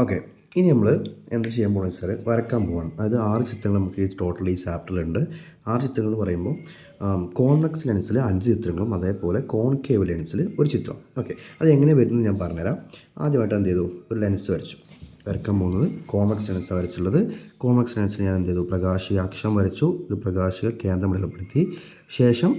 Okay, ഇനി നമ്മൾ എന്ത് ചെയ്യാൻ പോകുന്നത് വെച്ചാൽ വരക്കാൻ പോവാണ്. അതായത് 6 ചിത്രങ്ങൾ നമുക്ക് ഈ ടോട്ടൽ ഈ ചാപ്റ്ററിലുണ്ട്. 6 ചിത്രങ്ങൾ എന്ന് പറയുമ്പോൾ കോൺവെക്സ് ലെൻസിൽ 5 ചിത്രങ്ങളും അതേപോലെ കോൺകേവ് ലെൻസിൽ ഒരു ചിത്രം. ഓക്കെ, അത് എങ്ങനെ വരുന്നത് ഞാൻ പറഞ്ഞുതരാം. ആദ്യമായിട്ട് എന്ത് ചെയ്തു, ഒരു ലെൻസ് വരച്ചു. വരക്കാൻ പോകുന്നത് കോൺവെക്സ് ലെൻസാണ് വരച്ചുള്ളത്. കോൺവെക്സ് ലെൻസിൽ ഞാൻ എന്ത് ചെയ്തു, പ്രകാശിക അക്ഷം വരച്ചു. ഇത് പ്രകാശിക കേന്ദ്രം ഇടപ്പെടുത്തി. ശേഷം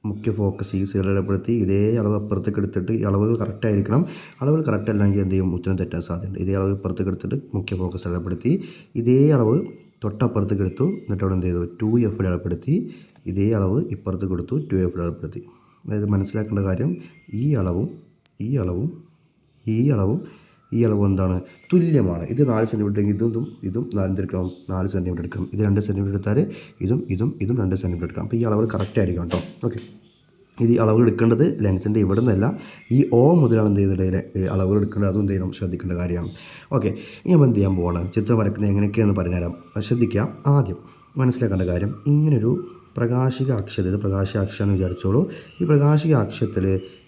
മുഖ്യ ഫോക്കസ് ഈ സീറിടപ്പെടുത്തി ഇതേ അളവ് അപ്പുറത്തേക്ക് എടുത്തിട്ട് ഈ അളവുകൾ കറക്റ്റ് ആയിരിക്കണം. അളവുകൾ കറക്റ്റ് അല്ലെങ്കിൽ എന്ത് ചെയ്യും, ഉത്തരം തെറ്റാൻ സാധ്യതയുണ്ട്. ഇതേ അളവ് ഇപ്പുറത്തേക്ക് എടുത്തിട്ട് മുഖ്യ ഫോക്കസ് ഇടപ്പെടുത്തി ഇതേ അളവ് തൊട്ടപ്പുറത്തേക്ക് എടുത്തു. എന്നിട്ട് അവിടെ എന്ത് ചെയ്തു, 2F ഇടപ്പെടുത്തി ഇതേ അളവ് ഇപ്പുറത്തേക്ക് എടുത്തു 2F ഇടപ്പെടുത്തി. അതായത് മനസ്സിലാക്കേണ്ട കാര്യം, ഈ അളവും ഈ അളവും ഈ അളവും ഈ അളവ് എന്താണ്, തുല്യമാണ്. ഇത് 4 സെൻറ്റിമീറ്റർ എങ്കിൽ ഇതും 4 എടുക്കണം, 4 സെൻറ്റിമീറ്റർ എടുക്കണം. ഇത് 2 സെൻറ്റിമീറ്റർ എടുത്താൽ ഇതും 2 സെൻറ്റിമീറ്റർ എടുക്കണം. അപ്പോൾ ഈ അളവുകൾ കറക്റ്റ് ആയിരിക്കും കേട്ടോ. ഓക്കെ, ഇത് ഈ അളവുകൾ എടുക്കേണ്ടത് ലെൻസിൻ്റെ ഇവിടെ നിന്നല്ല, ഈ O മുതലാണ് എന്ത് ചെയ്യുന്നത് അളവുകൾ എടുക്കേണ്ടത്. അതും എന്ത് ചെയ്യണം, ശ്രദ്ധിക്കേണ്ട കാര്യമാണ്. ഓക്കെ, ഇനി നമ്മൾ എന്ത് ചെയ്യാൻ പോകണം, ചിത്രം വരയ്ക്കുന്നത് എങ്ങനെയൊക്കെയാണെന്ന് പറഞ്ഞുതരാം. ശ്രദ്ധിക്കുക. ആദ്യം മനസ്സിലാക്കേണ്ട കാര്യം, ഇങ്ങനൊരു പ്രകാശിക അക്ഷത്തിൽ, ഇത് പ്രകാശിക അക്ഷമെന്ന് വിചാരിച്ചോളൂ. ഈ പ്രകാശിക അക്ഷത്തിൽ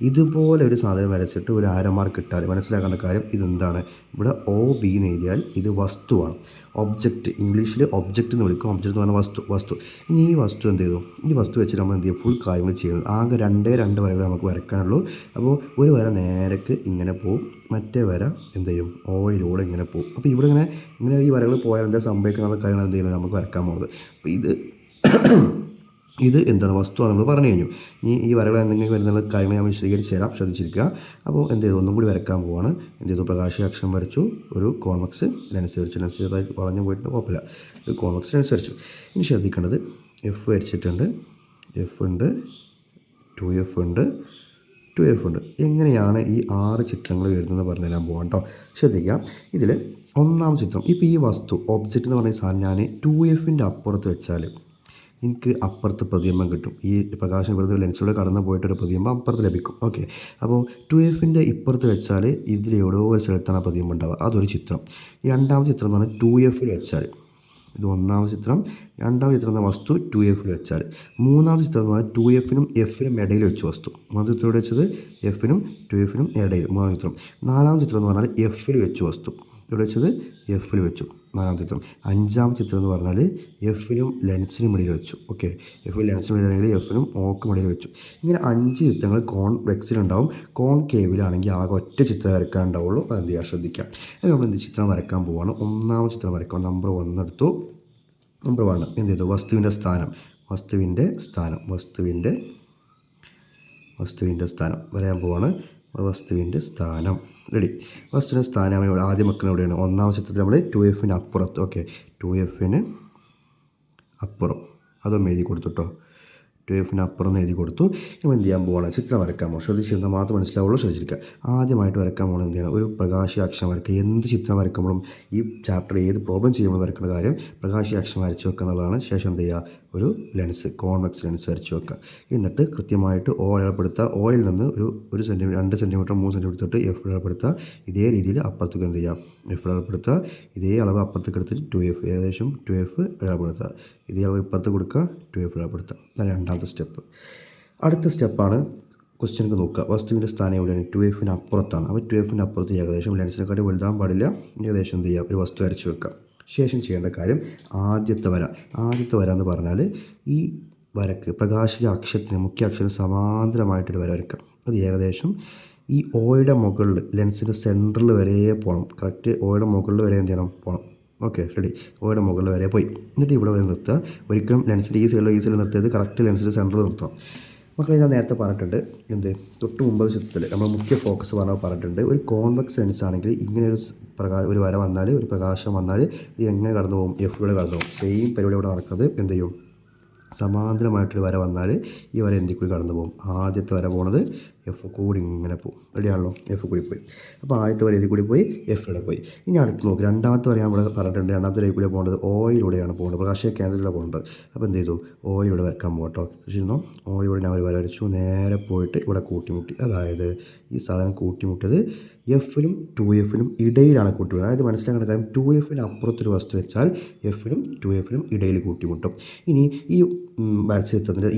ഇതുപോലെ ഒരു സാധനം വരച്ചിട്ട് ഒരു ആരോ മാർക്ക് ഇട്ടാൽ മനസ്സിലാക്കേണ്ട കാര്യം ഇതെന്താണ്, ഇവിടെ OB എന്ന് എഴുതിയാൽ ഇത് വസ്തുവാണ്. ഒബ്ജക്റ്റ്, ഇംഗ്ലീഷിൽ ഒബ്ജക്റ്റ് എന്ന് വിളിക്കും. ഒബ്ജക്റ്റ് എന്ന് പറഞ്ഞാൽ വസ്തു. ഇനി ഈ വസ്തു എന്ത് ചെയ്തു, ഈ വസ്തു വെച്ചിട്ട് നമ്മൾ എന്ത് ചെയ്യും, ഫുൾ കാര്യങ്ങൾ ചെയ്യുന്നത്. ആകെ 2 വരകൾ നമുക്ക് വരയ്ക്കാനുള്ളൂ. അപ്പോൾ ഒരു വര നേരക്ക് ഇങ്ങനെ പോവും, മറ്റേ വര എന്ത് ചെയ്യും, ഓയിലൂടെ ഇങ്ങനെ പോകും. അപ്പോൾ ഇവിടെ ഇങ്ങനെ ഈ വരകൾ പോയാൽ എന്താ സംഭവിക്കുന്ന കാര്യങ്ങൾ എന്ത് ചെയ്യുന്നത്, നമുക്ക് വരക്കാൻ പോകുന്നത്. അപ്പോൾ ഇത് എന്താണ്, വസ്തുവാണ് നമ്മൾ പറഞ്ഞു കഴിഞ്ഞു. ഈ വരകൾ എന്തെങ്കിലും വരുന്ന കാര്യങ്ങൾ ഞാൻ വിശദീകരിച്ച് തരാം, ശ്രദ്ധിച്ചിരിക്കുക. അപ്പോൾ എന്ത് ചെയ്തു, ഒന്നും കൂടി വരക്കാൻ പോവാണ്. എന്ത് ചെയ്തു, പ്രകാശിക അക്ഷം വരച്ചു, ഒരു കോൺവെക്സ് ലെൻസ് വരച്ചു. ലെൻസ് ചെറുതായി വളഞ്ഞു പോയിട്ട് കുഴപ്പമില്ല, ഒരു കോൺവെക്സ് ലെൻസ് വരച്ചു. ഇനി ശ്രദ്ധിക്കേണ്ടത്, F വരച്ചിട്ടുണ്ട്, F ഉണ്ട്, 2F ഉണ്ട്, 2F ഉണ്ട്. എങ്ങനെയാണ് ഈ 6 ചിത്രങ്ങൾ വരുന്നതെന്ന് പറഞ്ഞു തരാൻ പോകാം കേട്ടോ. ശ്രദ്ധിക്കുക. ഇതിൽ ഒന്നാം ചിത്രം, ഇപ്പോൾ ഈ വസ്തു ഒബ്ജക്റ്റ് എന്ന് പറഞ്ഞ സാധനം ഞാൻ 2Fൻ്റെ അപ്പുറത്ത് വെച്ചാൽ എനിക്ക് അപ്പുറത്ത് പ്രതിബിംബം കിട്ടും. ഈ പ്രകാശം ഇവിടുന്ന് ലെൻസിലൂടെ കടന്നു പോയിട്ടൊരു പ്രതിബിംബം അപ്പുറത്ത് ലഭിക്കും. ഓക്കെ, അപ്പോൾ 2Fൻ്റെ ഇപ്പുറത്ത് വെച്ചാൽ ഇതിൽ എവിടെയോ ഒരു സ്ഥലത്താണ് പ്രതിബിംബം ഉണ്ടാവുക, അതൊരു ചിത്രം. രണ്ടാമത്തെ ചിത്രം എന്ന് പറഞ്ഞാൽ 2Fൽ വെച്ചാൽ, ഇത് ഒന്നാമത്തെ ചിത്രം. രണ്ടാമത്തെ ചിത്രം എന്ന വസ്തു 2Fൽ വെച്ചാൽ. മൂന്നാമത്തെ ചിത്രം എന്ന് പറഞ്ഞാൽ 2Fനും Fനും ഇടയിൽ വെച്ച് വസ്തു. മൂന്നാമത്തെ ചിത്രം ഇവിടെ വെച്ചത് Fനും 2Fനും ഇടയിൽ, മൂന്നാമത്തെ ചിത്രം. നാലാമത്തെ ചിത്രം എന്ന് പറഞ്ഞാൽ Fൽ വെച്ച് വസ്തു. ഇവിടെ വെച്ചത് Fൽ വെച്ചു, നാലാമത്തെ ചിത്രം. അഞ്ചാമത്തെ ചിത്രം എന്ന് പറഞ്ഞാൽ Fനും ലെൻസിനും ഇടയിൽ വെച്ചു. ഓക്കെ, F ലെൻസിനും ഇടയിലാണെങ്കിൽ Fനും ഓക്കും ഇടയിൽ വെച്ചു. ഇങ്ങനെ 5 ചിത്രങ്ങൾ കോൺവെക്സിലുണ്ടാവും. കോൺകേവിലാണെങ്കിൽ ആകെ ഒറ്റ ചിത്രം വരയ്ക്കാൻ ഉണ്ടാവുള്ളൂ. അതെന്ത് ചെയ്യുക, ശ്രദ്ധിക്കാം. അത് നമ്മൾ എന്ത് ചിത്രം വരയ്ക്കാൻ പോവുകയാണ്. ഒന്നാമത്തെ ചിത്രം വരയ്ക്കാം. നമ്പർ 1 എടുത്തു. നമ്പർ 1 എന്ത് ചെയ്തു, വസ്തുവിൻ്റെ സ്ഥാനം വരയാൻ പോവാണ്. വസ്തുവിൻ്റെ സ്ഥാനം റെഡി. വസ്തുവിൻ്റെ സ്ഥാനം ആദ്യം വെക്കുന്നത് എവിടെയാണ്, ഒന്നാമത്തെ ചിത്രത്തിൽ നമ്മൾ 2Fന് അപ്പുറത്ത്. ഓക്കെ, 2Fന് അപ്പുറം, അതൊന്നും എഴുതി കൊടുത്തു കേട്ടോ. 2Fന് അപ്പുറം എഴുതി കൊടുത്തു. നമ്മൾ എന്ത് ചെയ്യാൻ പോകണം, ചിത്രം വരയ്ക്കാൻ പോകും. ശ്രദ്ധിച്ചിരുന്നാൽ മാത്രം മനസ്സിലാവുള്ളൂ, ശ്രദ്ധിച്ചിരിക്കുക. ആദ്യമായിട്ട് വരയ്ക്കാൻ പോകുന്നത് എന്ത് ചെയ്യണം, ഒരു പ്രകാശിക അക്ഷം വരയ്ക്കുക. എന്ത് ചിത്രം വരയ്ക്കുമ്പോഴും ഈ ചാപ്റ്റർ ഏത് പ്രോബ്ലം ചെയ്യുമ്പോൾ വരയ്ക്കുന്ന കാര്യം പ്രകാശിക അക്ഷം വരച്ച് വെക്കുക എന്നുള്ളതാണ്. ശേഷം എന്ത് ചെയ്യുക, ഒരു ലെൻസ്, കോൺവെക്സ് ലെൻസ് വരച്ച് വെക്കുക. എന്നിട്ട് കൃത്യമായിട്ട് O ഇടപെടുത്തുക. Oയിൽ നിന്ന് ഒരു സെൻറ്റിമീറ്റർ, 2 സെൻറ്റിമീറ്റർ, 3 സെൻറ്റിമീറ്റർ തൊട്ട് F ഇടപെടുത്തുക. ഇതേ രീതിയിൽ അപ്പുറത്തേക്ക് എന്ത് ചെയ്യുക, F ഇടപെടുത്തുക. ഇതേ അളവ് അപ്പുറത്തേക്ക് എടുത്തിട്ട് 2F, ഏകദേശം 2F ഇടപെടുത്തുക. ഇതേ അളവ് ഇപ്പുറത്ത് കൊടുക്കുക, 2F ഇടപെടുത്തുക. അതാണ് രണ്ടാമത്തെ സ്റ്റെപ്പ്. അടുത്ത സ്റ്റെപ്പാണ് ക്വസ്റ്റ്യനൊക്കെ നോക്കുക. വസ്തുവിൻ്റെ സ്ഥാനം എവിടെയാണ്, 2Fന് അപ്പുറത്താണ്. അപ്പോൾ 2Fന് അപ്പുറത്ത് ഏകദേശം ലെൻസിനെക്കാട്ടി വലുതാൻ പാടില്ല. ഏകദേശം എന്ത് ചെയ്യുക, ഒരു വസ്തു വരച്ച് വെക്കുക. ശേഷം ചെയ്യേണ്ട കാര്യം, ആദ്യത്തെ വര എന്ന് പറഞ്ഞാൽ ഈ വരക്ക് പ്രകാശിക അക്ഷത്തിന്, മുഖ്യ അക്ഷരം സമാന്തരമായിട്ടൊരു വര വരയ്ക്കാം. അത് ഏകദേശം ഈ ഓയുടെ മുകളിൽ, ലെൻസിൻ്റെ സെൻറ്ററിൽ വരെ പോകണം. കറക്റ്റ് ഓയുടെ മുകളിൽ വരെ എന്ത് ചെയ്യണം, പോകണം. Okay, ready. ഓയുടെ മുകളിൽ വരെ പോയി. എന്നിട്ട് ഇവിടെ വരെ നിർത്തുക. ഒരിക്കലും ലെൻസിൻ്റെ ഈ സൈഡിൽ നിർത്തിയത് കറക്റ്റ് ലെൻസിൻ്റെ സെൻറ്ററിൽ നിർത്തണം. മക്കളെ, ഞാൻ നേരത്തെ പറഞ്ഞിട്ടുണ്ട്, തൊട്ട് മുമ്പ് ചിത്രത്തിൽ നമ്മൾ മുഖ്യ ഫോക്കസ് പറഞ്ഞിട്ടുണ്ട്. ഒരു കോൺവെക്സ് ലെൻസ് ആണെങ്കിൽ ഇങ്ങനെ ഒരു വര വന്നാൽ, ഒരു പ്രകാശം വന്നാൽ ഇത് എങ്ങനെ കടന്നു പോകും, Fലൂടെ കടന്നു പോകും. സെയിം പരിപാടി ഇവിടെ നടക്കുന്നത്. എന്ത് ചെയ്യും, സമാന്തരമായിട്ടൊരു വര വന്നാൽ ഈ വര എന്തിൽ കൂടി കടന്നു പോകും, ആദ്യത്തെ വര പോകുന്നത് F കൂടി ഇങ്ങനെ പോകും. റെഡിയാണല്ലോ, F കൂടി പോയി. അപ്പോൾ ആദ്യത്തെ വര ഇതിൽ കൂടി പോയി, Fലൂടെ പോയി. ഇനി അടുത്ത് നോക്കി, രണ്ടാമത്തെ വര നമ്മൾ പറഞ്ഞിട്ടുണ്ട്. രണ്ടാമത്തെ വരയിൽ കൂടി പോകേണ്ടത് ഓയിലൂടെയാണ് പോകേണ്ടത്, പ്രകാശിക കേന്ദ്രത്തിലൂടെ പോകേണ്ടത്. അപ്പോൾ എന്ത് ചെയ്തു, ഓയിലൂടെ വരക്കാൻ പോകട്ടോ. ശരിയെന്നോ, ഓയിലൂടെ ഞാൻ ഒരു വര വരച്ചു. നേരെ പോയിട്ട് ഇവിടെ കൂട്ടിമുട്ടി. അതായത് ഈ സാധനം കൂട്ടിമുട്ടിയത് എഫിനും 2Fനും ഇടയിലാണ് കൂട്ടിമുട്ടുക. അതായത് മനസ്സിലാക്കേണ്ട കാര്യം 2Fന് അപ്പുറത്തൊരു വസ്തു വെച്ചാൽ എഫിനും 2Fനും ഇടയിൽ കൂട്ടിമുട്ടും. ഇനി ഈ വരച്ച ചിത്രത്തിൻ്റെ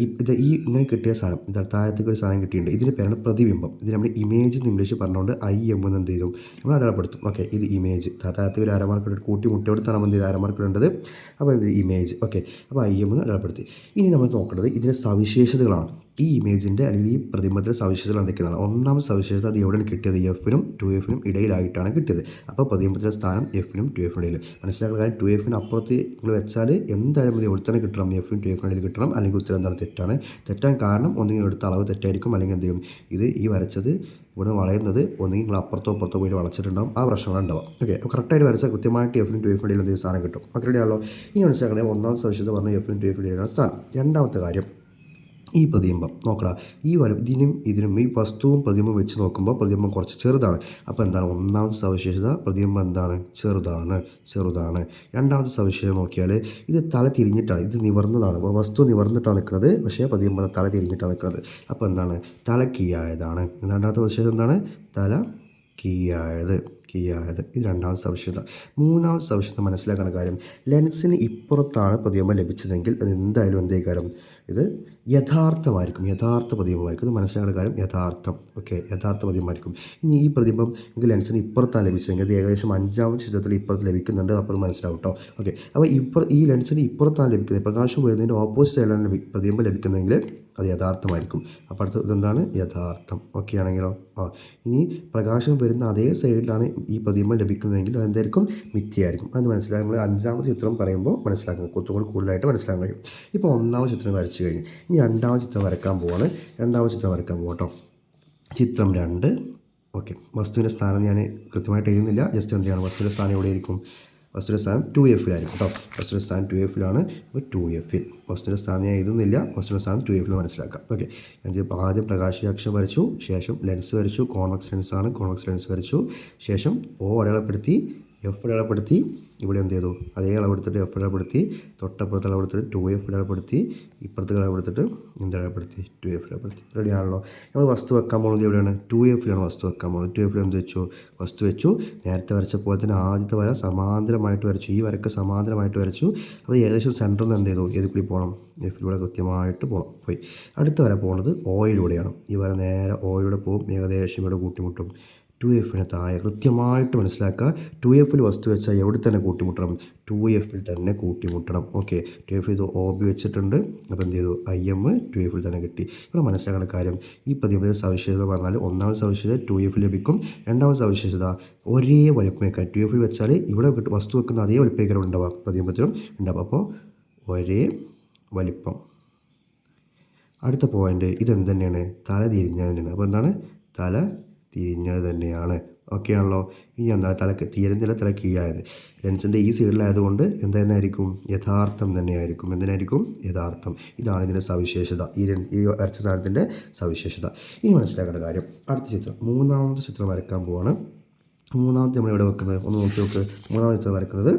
ഈ ഇങ്ങനെ കിട്ടിയ സാധനം താഴത്തേക്ക് ഒരു സാധനം കിട്ടിയിട്ടുണ്ട്. ഇതിൻ്റെ പേരാണ് പ്രതിബിംബം. ഇത് നമ്മൾ ഇമേജ് എന്ന് ഇംഗ്ലീഷ് പറഞ്ഞുകൊണ്ട് IM എന്ന് എന്ത് ചെയ്തു നമ്മൾ അടയാളപ്പെടുത്തും. ഓക്കെ, ഇത് ഇമേജ്. താഴത്തേക്ക് ഒരു അരമാർക്ക് കൂട്ടിമുട്ടിയെടുത്താണ് നമ്മൾ എന്ത് ചെയ്ത് അരമാർക്ക് ഇടേണ്ടത്. അപ്പോൾ ഇത് ഇമേജ്. ഓക്കെ, അപ്പോൾ IM എന്ന് അടയാളപ്പെടുത്തി. ഇനി നമ്മൾ നോക്കേണ്ടത് ഇതിൻ്റെ സവിശേഷതകളാണ്. ഈ ഇമേജിൻ്റെ അല്ലെങ്കിൽ ഈ പ്രതിബിംബത്തിൻ്റെ സവിശേഷതകൾ എന്തൊക്കെയാണ്? ഒന്നാമത്തെ സവിശേഷത അത് എവിടെയാണ് കിട്ടിയത്? എഫിനും 2Fനും ഇടയിലായിട്ടാണ് കിട്ടിയത്. അപ്പോൾ പ്രതിബിംബത്തിൻ്റെ സ്ഥാനം എഫിനും 2Fനും ഇടയിൽ. മനസ്സിലാക്കുന്ന കാര്യം 2Fന് അപ്പുറത്ത് നിങ്ങൾ വെച്ചാൽ എന്തായാലും ഇത് എവിടെ തന്നെ കിട്ടണം, എഫിനും 2Fനും ഇടയിൽ കിട്ടണം. അല്ലെങ്കിൽ ഉത്തരം എന്താണ്? തെറ്റാണ്. തെറ്റാൻ കാരണം ഒന്നുകിൽ എടുത്ത അളവ് തെറ്റായിരിക്കും, അല്ലെങ്കിൽ എന്ത് ചെയ്യും ഇത് ഈ വരച്ചത് ഇവിടെ വളയുന്നത് ഒന്നുകിൽ നിങ്ങൾ അപ്പുറത്തോ പോയിട്ട് വളച്ചിട്ടുണ്ടാവും. ആ പ്രശ്നങ്ങളുണ്ടാവും. ഓക്കെ, അപ്പോൾ കറക്റ്റായിട്ട് വരച്ചാൽ കൃത്യമായിട്ട് എഫിനും 2Fനും ഇടയിൽ എന്തെങ്കിലും സ്ഥാനം കിട്ടും. ഓക്കെ, റെഡിയാണല്ലോ. ഇനി മനസ്സിലാക്കണേ ഒന്നാമത്തെ സവിശേഷത പറഞ്ഞാൽ എഫിനും 2Fനും ഇടയിലാണ് സ്ഥാനം. രണ്ടാമത്തെ കാര്യം ഈ പ്രതിബിംബം നോക്കടാ. ഈ ഇതിനും ഈ വസ്തുവും പ്രതിബിംബം വെച്ച് നോക്കുമ്പോൾ പ്രതിബിംബം കുറച്ച് ചെറുതാണ്. അപ്പോൾ എന്താണ് ഒന്നാമത്തെ സവിശേഷത? പ്രതിബിംബം എന്താണ്? ചെറുതാണ്. രണ്ടാമത്തെ സവിശേഷത നോക്കിയാൽ ഇത് തല തിരിഞ്ഞിട്ടാണ്, ഇത് നിവർന്നതാണ്. അപ്പോൾ വസ്തു നിവർന്നിട്ടാണ് നിൽക്കുന്നത്, പക്ഷേ പ്രതിബിംബം തല തിരിഞ്ഞിട്ടാണ് നിൽക്കുന്നത്. അപ്പോൾ എന്താണ്? തല കീഴായതാണ്. രണ്ടാമത്തെ സവിശേഷത എന്താണ്? തല കീഴായത്. ഇത് രണ്ടാമത്തെ സവിശേഷത. മൂന്നാമത്തെ സവിശേഷത മനസ്സിലാക്കുന്ന കാര്യം ലെൻസിന് ഇപ്പുറത്താണ് പ്രതിബിംബം ലഭിച്ചതെങ്കിൽ അത് എന്തായാലും എന്തേ കാര്യം ഇത് യഥാർത്ഥമായിരിക്കും. യഥാർത്ഥ പ്രതിബിംബമായിരിക്കും. ഇത് മനസ്സിലാക്കുന്ന കാര്യം യഥാർത്ഥം. ഓക്കെ, യഥാർത്ഥ പ്രതിബിംബമായിരിക്കും. ഇനി ഈ പ്രതിബിംബം നിങ്ങൾക്ക് ലെൻസിന് ഇപ്പുറത്താണ് ലഭിച്ചതെങ്കിൽ അത് ഏകദേശം 5ാമത്തെ ചിത്രത്തിൽ ഇപ്പുറത്ത് ലഭിക്കുന്നുണ്ട്. അപ്പോൾ മനസ്സിലാവും കേട്ടോ. ഓക്കെ, അപ്പോൾ ഈ ലെൻസിന് ഇപ്പുറത്താണ് ലഭിക്കുന്നത്. പ്രകാശം വരുന്നതിൻ്റെ ഓപ്പോസിറ്റ് സൈഡിലാണ് പ്രതിബിംബം ലഭിക്കുന്നതെങ്കിൽ അത് യഥാർത്ഥമായിരിക്കും. അപ്പോൾ അടുത്ത ഇതെന്താണ്? യഥാർത്ഥം. ഓക്കെ ആണെങ്കിലോ? ഇനി പ്രകാശം വരുന്ന അതേ സൈഡിലാണ് ഈ പ്രതിബിംബം ലഭിക്കുന്നതെങ്കിൽ അതെന്തായിരിക്കും? മിഥ്യയായിരിക്കും. അത് മനസ്സിലാക്കാൻ നമ്മൾ 5ാമത്തെ ചിത്രം പറയുമ്പോൾ മനസ്സിലാക്കുന്നത് കുറച്ചുകൂടി കൂടുതലായിട്ട് മനസ്സിലാക്കാൻ കഴിയും. ഇപ്പോൾ ഒന്നാമത്തെ ചിത്രം വരച്ചു കഴിഞ്ഞു. ഇനി രണ്ടാമത്തെ ചിത്രം വരക്കാൻ പോവാണ്. കേട്ടോ. ചിത്രം 2. ഓക്കെ, വസ്തുവിൻ്റെ സ്ഥാനം ഞാൻ കൃത്യമായിട്ട് എഴുതുന്നില്ല. ജസ്റ്റ് എന്ത് ചെയ്യണം? വസ്തുവിൻ്റെ സ്ഥാനം എവിടെയായിരിക്കും? വസ്തുവിൻ്റെ സ്ഥാനം 2Fലായിരിക്കും കേട്ടോ. വസ്തുവിൻ്റെ സ്ഥാനം 2Fലാണ്. അപ്പോൾ 2Fൽ വസ്തുവിൻ്റെ സ്ഥാനം ഞാൻ എഴുതുന്നില്ല. വസ്തുവിൻ്റെ സ്ഥാനം 2Fൽ മനസ്സിലാക്കാം. ഓക്കെ, ആദ്യം പ്രകാശാക്ഷം വരച്ചു, ശേഷം ലെൻസ് വരച്ചു. കോൺവെക്സ് ലെൻസാണ്. കോൺവെക്സ് ലെൻസ് വരച്ചു. ശേഷം O അടയാളപ്പെടുത്തി, F അടയാളപ്പെടുത്തി. ഇവിടെ എന്ത് ചെയ്തു? അതേ അളവെടുത്തിട്ട് F അടയാളപ്പെടുത്തി, തൊട്ടപ്പുറത്ത് അളവെടുത്തിട്ട് 2F അടയാളപ്പെടുത്തി, ഇപ്പുറത്ത് അളവെടുത്തിട്ട് അടയാളപ്പെടുത്തി 2F അടയാളപ്പെടുത്തി. റെഡിയാണല്ലോ. നമ്മൾ വസ്തു വെക്കാൻ പോകുന്നത് എവിടെയാണ്? 2Fലാണ് വസ്തു വെക്കാൻ പോകുന്നത്. 2Fൽ എന്ത് വെച്ചു? വസ്തു വെച്ചു. നേരത്തെ വരച്ച പോലെ തന്നെ ആദ്യത്തെ വര സമാന്തരമായിട്ട് വരച്ചു. ഈ വരക്ക് സമാന്തരമായിട്ട് വരച്ചു. അപ്പോൾ ഏകദേശം സെൻറ്ററിൽ നിന്ന് എന്ത് ചെയ്തു? ഏത് കൂടി പോകണം? Fലൂടെ കൃത്യമായിട്ട് പോയി. അടുത്ത വര പോകുന്നത് Oയിലൂടെയാണ്. ഈ വര നേരെ Oയിലൂടെ പോകും. ഏകദേശം ഇവിടെ കൂട്ടിമുട്ടും. 2Fന് താഴെ കൃത്യമായിട്ട് മനസ്സിലാക്കുക. 2Fൽ വസ്തു വെച്ചാൽ എവിടെ തന്നെ കൂട്ടിമുട്ടണം? 2Fൽ തന്നെ കൂട്ടിമുട്ടണം. ഓക്കെ, 2F ഇത് OB വെച്ചിട്ടുണ്ട്. അപ്പോൾ എന്ത് ചെയ്തു? IM 2Fൽ തന്നെ കിട്ടി. ഇവിടെ മനസ്സിലാക്കേണ്ട കാര്യം ഈ പ്രതിബിംബത്തിൻ്റെ സവിശേഷത പറഞ്ഞാൽ ഒന്നാമത്തെ സവിശേഷത 2F ലഭിക്കും. രണ്ടാമത്തെ സവിശേഷത ഒരേ വലിപ്പമേക്കാൻ 2Fൽ വെച്ചാൽ ഇവിടെ വസ്തു വെക്കുന്ന അതേ വലിപ്പമേക്കാൻ ഉണ്ടാവുക, പ്രതിബിംബത്തിലും ഉണ്ടാവുക. അപ്പോൾ ഒരേ വലിപ്പം. അടുത്ത പോയിൻ്റ് ഇതെന്ത് തന്നെയാണ്? തല തിരിഞ്ഞത് തന്നെയാണ്. അപ്പോൾ എന്താണ്? തല തിരിഞ്ഞത് തന്നെയാണ്. ഓക്കെ ആണല്ലോ. ഇനി എന്താണ്? തിരിഞ്ഞല്ല, തല കീഴായത്. ലെൻസിൻ്റെ ഈ സൈഡിലായതുകൊണ്ട് എന്തായിരിക്കും? യഥാർത്ഥം തന്നെയായിരിക്കും. എന്തിനായിരിക്കും? യഥാർത്ഥം. ഇതാണ് ഇതിൻ്റെ സവിശേഷത. ഈ വരച്ച സാധനത്തിൻ്റെ സവിശേഷത. ഇനി മനസ്സിലാക്കേണ്ട കാര്യം അടുത്ത ചിത്രം, മൂന്നാമത്തെ ചിത്രം വരക്കാൻ പോവാണ്. മൂന്നാമത്തെ നമ്മൾ ഇവിടെ വെക്കുന്നത് ഒന്ന് നോക്കി. മൂന്നാമത്തെ ചിത്രം വരക്കുന്നത്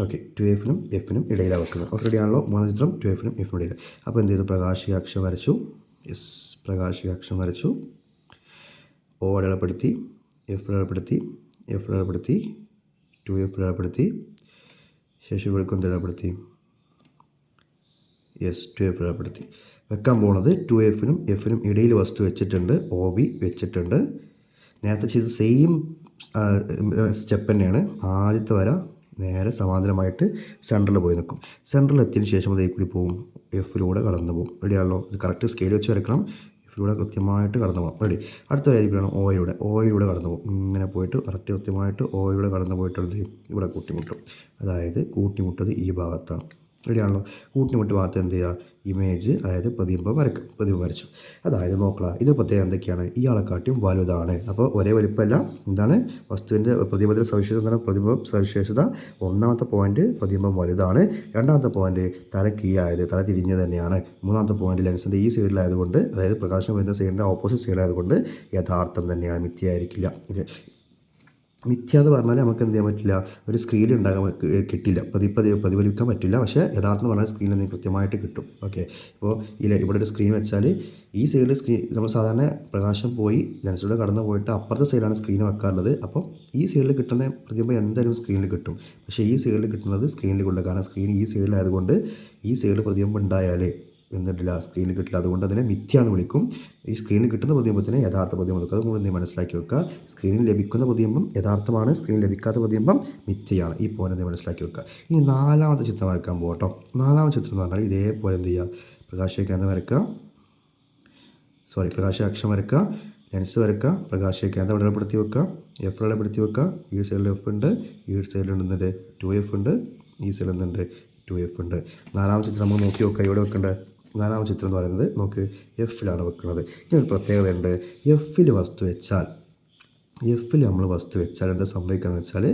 ഓക്കെ 2Fനും Fനും ഇടയിലാണ് വെക്കുന്നത്. ഓക്കെ, റെഡിയാണല്ലോ. മൂന്നാമത്തെ ചിത്രം 2Fനും Fനും ഇടയിൽ. അപ്പോൾ എന്ത് ചെയ്തു? പ്രകാശികാക്ഷം വരച്ചു. പ്രകാശികാക്ഷം വരച്ചു. O അടയാളപ്പെടുത്തി, F അടയാളപ്പെടുത്തി, 2F അടയാളപ്പെടുത്തി. ശേഷം ഇവിടെ അടയാളപ്പെടുത്തി. 2F അടയാളപ്പെടുത്തി. വെക്കാൻ പോകുന്നത് 2Fനും Fനും ഇടയിൽ വസ്തു വെച്ചിട്ടുണ്ട്. OB വെച്ചിട്ടുണ്ട്. നേരത്തെ ചെയ്ത സെയിം സ്റ്റെപ്പ് തന്നെയാണ്. ആദ്യത്തെ വര നേരെ സമാന്തരമായിട്ട് സെൻറ്ററിൽ പോയി നിൽക്കും. സെൻറ്ററിൽ എത്തിയതിന് ശേഷം അതേ കൂടി പോകും. Fലൂടെ കടന്നു പോകും. റെഡിയാണല്ലോ. ഇത് കറക്റ്റ് സ്കെയിൽ വെച്ച് വരക്കണം. Fലൂടെ കൃത്യമായിട്ട് കടന്നു പോകാം. റെഡി. അടുത്ത വരയ്ക്കാണ് ഓയിലൂടെ കടന്നു പോകും. ഇങ്ങനെ പോയിട്ട് കൃത്യമായിട്ട് ഓയിലൂടെ കടന്നു പോയിട്ട് എന്ത് ചെയ്യും? ഇവിടെ കൂട്ടിമുട്ടും. അതായത് കൂട്ടിമുട്ടത് ഈ ഭാഗത്താണ്. റെഡിയാണല്ലോ. കൂട്ടിമുട്ട് ഭാഗത്ത് എന്ത് ചെയ്യുക? ഇമേജ്, അതായത് പ്രതിബിംബം വരച്ചു. അതായത് നോക്കണം, ഇത് പ്രത്യേകം എന്തൊക്കെയാണ്? ഇയാളെക്കാട്ടിയും വലുതാണ്. അപ്പോൾ ഒരേ വലിപ്പമല്ല. എന്താണ് വസ്തുവിൻ്റെ പ്രതിബിംബത്തിൻ്റെ സവിശേഷത? എന്താണ് പ്രതിബിംബം സവിശേഷത? ഒന്നാമത്തെ പോയിന്റ് പ്രതിബിംബം വലുതാണ്. രണ്ടാമത്തെ പോയിന്റ് തല കീഴായത്, തല തിരിഞ്ഞത് തന്നെയാണ്. മൂന്നാമത്തെ പോയിന്റ് ലെൻസിൻ്റെ ഈ സൈഡിലായതുകൊണ്ട്, അതായത് പ്രകാശം വരുന്ന സൈഡിൻ്റെ ഓപ്പോസിറ്റ് സൈഡിലായതുകൊണ്ട് യഥാർത്ഥം തന്നെയാണ്, മിഥ്യയായിരിക്കില്ല. ഓക്കെ, മിഥ്യ എന്ന് പറഞ്ഞാൽ നമുക്ക് എന്ത് ചെയ്യാൻ പറ്റില്ല, ഒരു സ്ക്രീൻ ഉണ്ടാകാൻ കിട്ടില്ല, പ്രതിഫലിക്കാൻ പറ്റില്ല. പക്ഷേ യഥാർത്ഥം പറഞ്ഞാൽ സ്ക്രീനിൽ നിന്ന് കൃത്യമായിട്ട് കിട്ടും. ഓക്കെ, ഇപ്പോൾ ഇവിടെ ഒരു സ്ക്രീൻ വെച്ചാൽ ഈ സൈഡിൽ നമ്മൾ സാധാരണ പ്രകാശം പോയി ലെൻസിലൂടെ കടന്നു പോയിട്ട് അപ്പുറത്തെ സൈഡിലാണ് സ്ക്രീൻ വെക്കാറുള്ളത്. അപ്പോൾ ഈ സൈഡിൽ കിട്ടുന്ന പ്രതിബിംബം എന്തായാലും സ്ക്രീനിൽ കിട്ടും. പക്ഷേ ഈ സൈഡിൽ കിട്ടുന്നത് സ്ക്രീനിൽ കൊള്ളില്ല. കാരണം സ്ക്രീൻ ഈ സൈഡിലായതുകൊണ്ട് ഈ സൈഡിൽ പ്രതിബിംബം ഉണ്ടായാൽ എന്നിട്ടില്ല, സ്ക്രീനിൽ കിട്ടില്ല. അതുകൊണ്ട് അതിനെ മിഥ്യ എന്ന് വിളിക്കും. ഈ സ്ക്രീനിൽ കിട്ടുന്ന പ്രതിബിംബത്തിനെ യഥാർത്ഥ പ്രതിബിംബം എടുക്കുക. അതുകൊണ്ട് നീ മനസ്സിലാക്കി വെക്കുക. സ്ക്രീനിൽ ലഭിക്കുന്ന പ്രതിബിംബം യഥാർത്ഥമാണ്, സ്ക്രീനിൽ ലഭിക്കാത്ത പ്രതിബിംബം മിഥ്യയാണ്. ഈ പോലെ നീ മനസ്സിലാക്കി വെക്കുക. ഇനി 4ാമത്തെ ചിത്രം വരയ്ക്കാൻ പോകട്ടോ. 4ാമത്തെ ചിത്രം എന്ന് പറഞ്ഞാൽ ഇതേപോലെ എന്ത് ചെയ്യുക, പ്രകാശകേന്ദ്രം വരയ്ക്കുക, പ്രകാശാക്ഷം വരയ്ക്കുക, ലെൻസ് വരയ്ക്കുക, പ്രകാശകേന്ദ്രം ഇടപെടുത്തി വെക്കുക, എഫ് ഇടപെടുത്തി വെക്കുക. ഈ സൈഡിൽ എഫ് ഉണ്ട്, ഈ സൈഡിൽ എന്തുണ്ട് 2F ഉണ്ട്, ഈ സൈഡിൽ എന്തുണ്ട് 2F ഉണ്ട്. 4ാമത്തെ ചിത്രം നമ്മൾ നോക്കി വെക്കുക. ഇവിടെ വെക്കേണ്ടത് 4ാമത്തെ ചിത്രം എന്ന് പറയുന്നത് നോക്ക് എഫിലാണ് വെക്കുന്നത്. ഇതിനൊരു പ്രത്യേകത ഉണ്ട്. എഫിൽ നമ്മൾ വസ്തു വെച്ചാൽ എന്താ സംഭവിക്കുക എന്ന് വെച്ചാൽ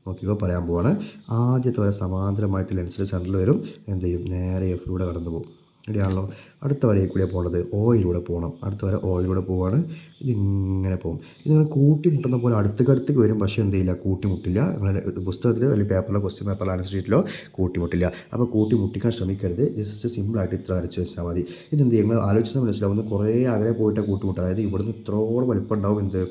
നോക്കിക്കോ, പറയാൻ പോവാണ്. ആദ്യത്തെ വരെ സമാന്തരമായിട്ട് ലെൻസിൽ സെൻറ്ററിൽ വരും, എന്ത് ചെയ്യും, നേരെ എഫിലൂടെ കടന്നു പോകും. ഇവിടെയാണല്ലോ. അടുത്ത വരയിൽ കൂടെ പോകണത് ഓയിലൂടെ പോകണം. അടുത്ത വരെ ഓയിലൂടെ പോവാണ്. ഇതിങ്ങനെ പോകും. ഇതിങ്ങനെ കൂട്ടിമുട്ടുന്ന പോലെ അടുത്തേക്ക് വരും. പക്ഷേ എന്ത് ചെയ്യില്ല, കൂട്ടിമുട്ടില്ല. അങ്ങനെ പുസ്തകത്തിൽ അല്ലെങ്കിൽ പേപ്പറിലോ ക്വസ്റ്റ്യൻ പേപ്പറിലോ ആൻസർ ഷീറ്റിലോ കൂട്ടിമുട്ടില്ല. അപ്പോൾ കൂട്ടിമുട്ടിക്കാൻ ശ്രമിക്കരുത്. ജസ്റ്റ് സിമ്പിളായിട്ട് ഇത്ര വരച്ച് വെച്ചാൽ മതി. ഇതെന്ത് ചെയ്യും, നിങ്ങൾ ആലോചിച്ചാൽ മനസ്സിലാവുന്ന കുറേ അകലെ പോയിട്ട് കൂട്ടിമുട്ടുക. അതായത് ഇവിടുന്ന് ഇത്രോളം വലിപ്പം ഉണ്ടാവും എന്ത്,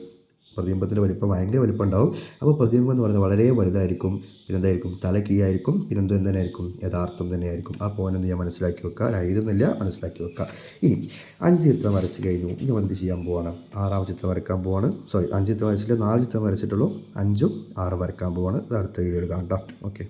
പ്രതിബിംബത്തിൻ്റെ വലിപ്പം ഭയങ്കര വലിപ്പം ഉണ്ടാവും. അപ്പോൾ പ്രതിബിംബം എന്ന് പറയുന്നത് വളരെ വലുതായിരിക്കും. പിന്നെന്തായിരിക്കും, തല കീഴായിരിക്കും. പിന്നെന്തോ തന്നെയായിരിക്കും, യഥാർത്ഥം തന്നെയായിരിക്കും. ആ പോയിന്റ് എന്ത് ചെയ്യാൻ മനസ്സിലാക്കി വെക്കുക. ആയിരുന്നില്ല, മനസ്സിലാക്കി വെക്കുക. ഇനി 5 ചിത്രം വരച്ച് കഴിഞ്ഞു. ഇനി എന്ത് ചെയ്യാൻ പോവാണ്, 6ാമത്തെ ചിത്രം വരയ്ക്കാൻ പോവാണ്. 5 ചിത്രം വരച്ചിട്ട് 4 ചിത്രം വരച്ചിട്ടുള്ളൂ. 5ഉം 6 വരയ്ക്കാൻ പോവാണ്. അത് അടുത്ത വീഡിയോയിൽ കാണാം. ഓക്കെ.